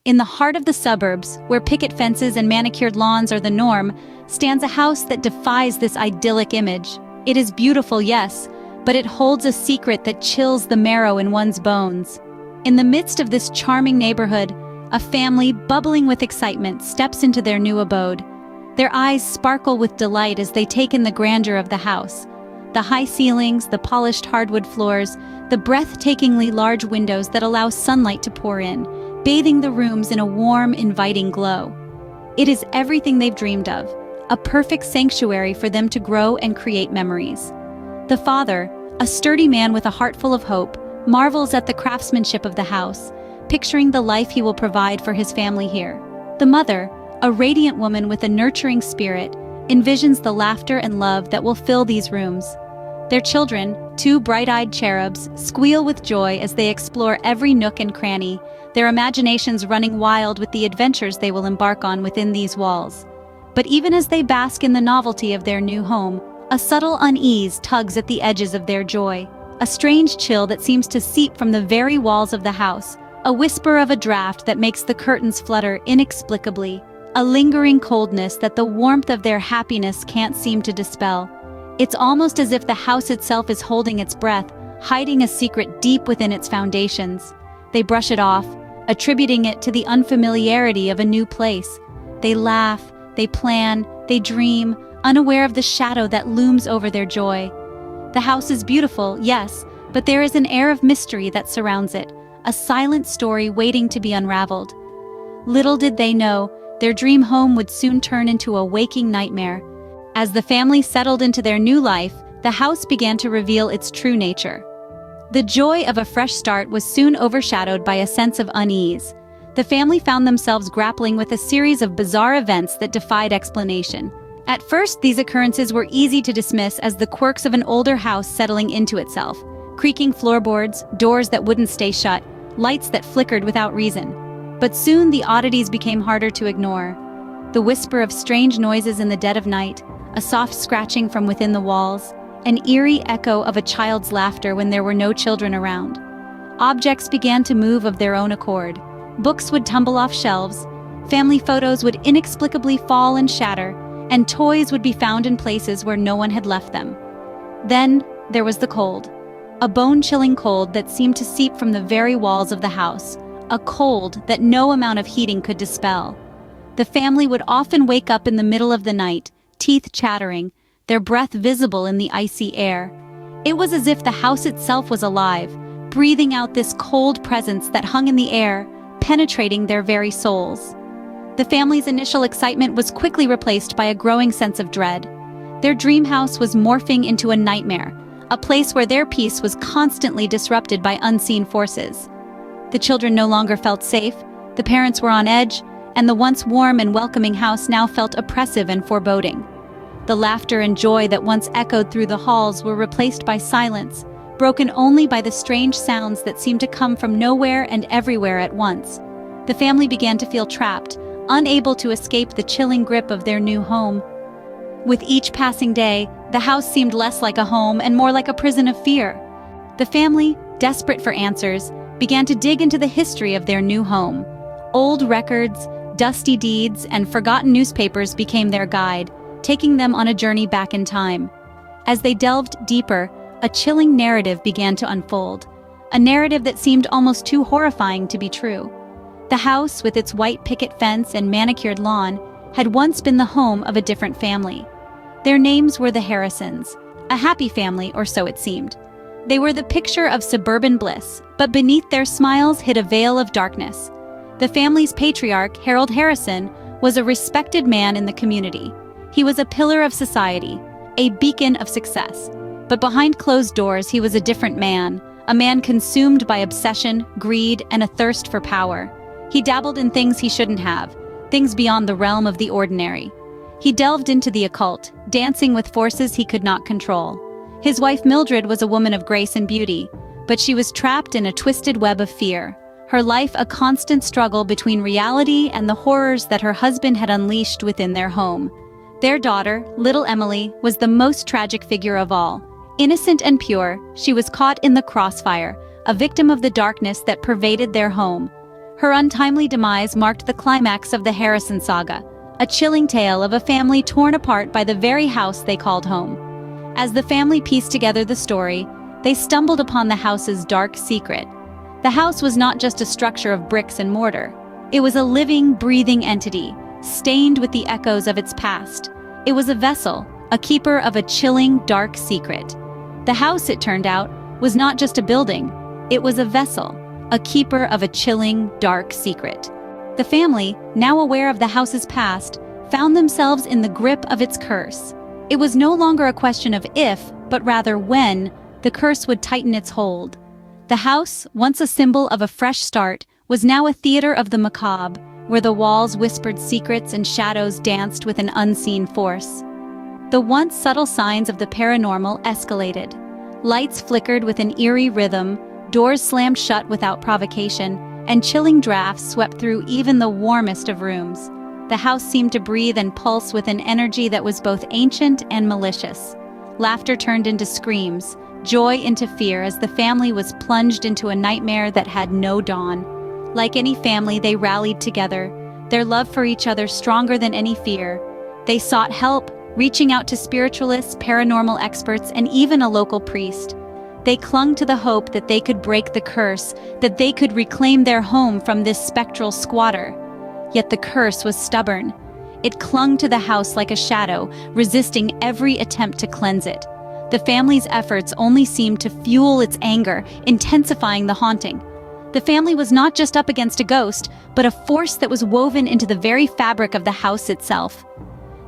In the heart of the suburbs, where picket fences and manicured lawns are the norm, stands a house that defies this idyllic image. It is beautiful, yes, but it holds a secret that chills the marrow in one's bones. In the midst of this charming neighborhood, a family bubbling with excitement steps into their new abode. Their eyes sparkle with delight as they take in the grandeur of the house. The high ceilings, the polished hardwood floors, the breathtakingly large windows that allow sunlight to pour in, bathing the rooms in a warm, inviting glow. It is everything they've dreamed of, a perfect sanctuary for them to grow and create memories. The father, a sturdy man with a heart full of hope, marvels at the craftsmanship of the house, picturing the life he will provide for his family here. The mother, a radiant woman with a nurturing spirit, envisions the laughter and love that will fill these rooms. Their children, two bright-eyed cherubs, squeal with joy as they explore every nook and cranny, their imaginations running wild with the adventures they will embark on within these walls. But even as they bask in the novelty of their new home, a subtle unease tugs at the edges of their joy, a strange chill that seems to seep from the very walls of the house, a whisper of a draft that makes the curtains flutter inexplicably, a lingering coldness that the warmth of their happiness can't seem to dispel. It's almost as if the house itself is holding its breath, hiding a secret deep within its foundations. They brush it off, attributing it to the unfamiliarity of a new place. They laugh, they plan, they dream, unaware of the shadow that looms over their joy. The house is beautiful, yes, but there is an air of mystery that surrounds it, a silent story waiting to be unraveled. Little did they know, their dream home would soon turn into a waking nightmare. As the family settled into their new life, the house began to reveal its true nature. The joy of a fresh start was soon overshadowed by a sense of unease. The family found themselves grappling with a series of bizarre events that defied explanation. At first, these occurrences were easy to dismiss as the quirks of an older house settling into itself. Creaking floorboards, doors that wouldn't stay shut, lights that flickered without reason. But soon the oddities became harder to ignore. The whisper of strange noises in the dead of night, a soft scratching from within the walls, an eerie echo of a child's laughter when there were no children around. Objects began to move of their own accord. Books would tumble off shelves, family photos would inexplicably fall and shatter, and toys would be found in places where no one had left them. Then there was the cold. A bone-chilling cold that seemed to seep from the very walls of the house, a cold that no amount of heating could dispel. The family would often wake up in the middle of the night, teeth chattering, their breath visible in the icy air. It was as if the house itself was alive, breathing out this cold presence that hung in the air, penetrating their very souls. The family's initial excitement was quickly replaced by a growing sense of dread. Their dream house was morphing into a nightmare, a place where their peace was constantly disrupted by unseen forces. The children no longer felt safe, the parents were on edge, and the once warm and welcoming house now felt oppressive and foreboding. The laughter and joy that once echoed through the halls were replaced by silence, broken only by the strange sounds that seemed to come from nowhere and everywhere at once. The family began to feel trapped, unable to escape the chilling grip of their new home. With each passing day, the house seemed less like a home and more like a prison of fear. The family, desperate for answers, began to dig into the history of their new home. Old records, dusty deeds, and forgotten newspapers became their guide, taking them on a journey back in time. As they delved deeper, a chilling narrative began to unfold, a narrative that seemed almost too horrifying to be true. The house, with its white picket fence and manicured lawn, had once been the home of a different family. Their names were the Harrisons, a happy family, or so it seemed. They were the picture of suburban bliss, but beneath their smiles hid a veil of darkness. The family's patriarch, Harold Harrison, was a respected man in the community. He was a pillar of society, a beacon of success. But behind closed doors, he was a different man, a man consumed by obsession, greed, and a thirst for power. He dabbled in things he shouldn't have, things beyond the realm of the ordinary. He delved into the occult, dancing with forces he could not control. His wife Mildred was a woman of grace and beauty, but she was trapped in a twisted web of fear, her life a constant struggle between reality and the horrors that her husband had unleashed within their home. Their daughter, little Emily, was the most tragic figure of all. Innocent and pure, she was caught in the crossfire, a victim of the darkness that pervaded their home. Her untimely demise marked the climax of the Harrison saga, a chilling tale of a family torn apart by the very house they called home. As the family pieced together the story, they stumbled upon the house's dark secret. The house was not just a structure of bricks and mortar. It was a living, breathing entity, stained with the echoes of its past. It was a vessel, a keeper of a chilling, dark secret. The house, it turned out, was not just a building. It was a vessel, a keeper of a chilling, dark secret. The family, now aware of the house's past, found themselves in the grip of its curse. It was no longer a question of if, but rather when, the curse would tighten its hold. The house, once a symbol of a fresh start, was now a theater of the macabre, where the walls whispered secrets and shadows danced with an unseen force. The once subtle signs of the paranormal escalated. Lights flickered with an eerie rhythm, doors slammed shut without provocation, and chilling drafts swept through even the warmest of rooms. The house seemed to breathe and pulse with an energy that was both ancient and malicious. Laughter turned into screams, joy into fear as the family was plunged into a nightmare that had no dawn. Like any family, they rallied together, their love for each other stronger than any fear. They sought help, reaching out to spiritualists, paranormal experts, and even a local priest. They clung to the hope that they could break the curse, that they could reclaim their home from this spectral squatter. Yet the curse was stubborn. It clung to the house like a shadow, resisting every attempt to cleanse it. The family's efforts only seemed to fuel its anger, intensifying the haunting. The family was not just up against a ghost, but a force that was woven into the very fabric of the house itself.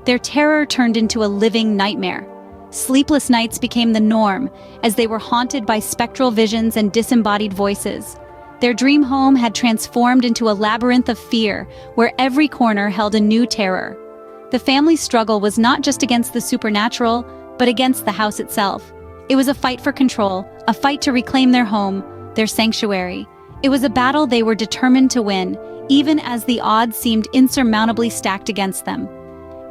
Their terror turned into a living nightmare. Sleepless nights became the norm, as they were haunted by spectral visions and disembodied voices. Their dream home had transformed into a labyrinth of fear, where every corner held a new terror. The family's struggle was not just against the supernatural, but against the house itself. It was a fight for control, a fight to reclaim their home, their sanctuary. It was a battle they were determined to win, even as the odds seemed insurmountably stacked against them.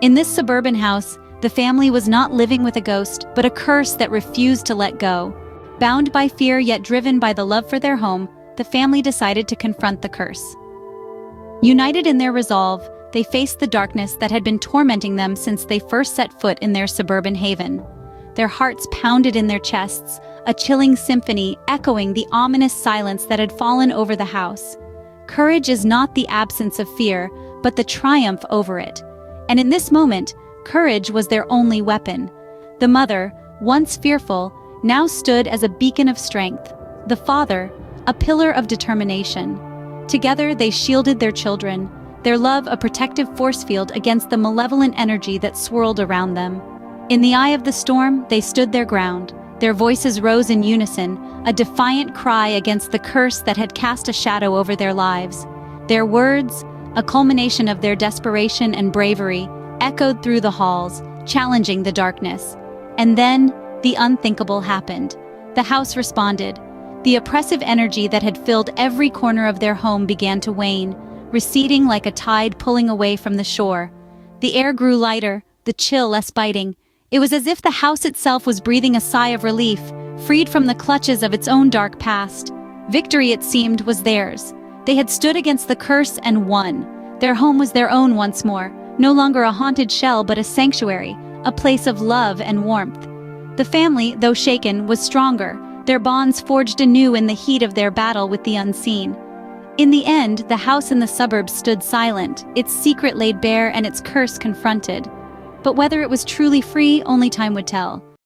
In this suburban house, the family was not living with a ghost, but a curse that refused to let go. Bound by fear yet driven by the love for their home, the family decided to confront the curse. United in their resolve, they faced the darkness that had been tormenting them since they first set foot in their suburban haven. Their hearts pounded in their chests, a chilling symphony echoing the ominous silence that had fallen over the house. Courage is not the absence of fear, but the triumph over it. And in this moment, courage was their only weapon. The mother, once fearful, now stood as a beacon of strength. The father, a pillar of determination. Together they shielded their children, their love a protective force field against the malevolent energy that swirled around them. In the eye of the storm, they stood their ground. Their voices rose in unison, a defiant cry against the curse that had cast a shadow over their lives. Their words, a culmination of their desperation and bravery, echoed through the halls, challenging the darkness. And then, the unthinkable happened. The house responded. The oppressive energy that had filled every corner of their home began to wane, receding like a tide pulling away from the shore. The air grew lighter, the chill less biting. It was as if the house itself was breathing a sigh of relief, freed from the clutches of its own dark past. Victory, it seemed, was theirs. They had stood against the curse and won. Their home was their own once more, no longer a haunted shell but a sanctuary, a place of love and warmth. The family, though shaken, was stronger, their bonds forged anew in the heat of their battle with the unseen. In the end, the house in the suburbs stood silent, its secret laid bare and its curse confronted. But whether it was truly free, only time would tell.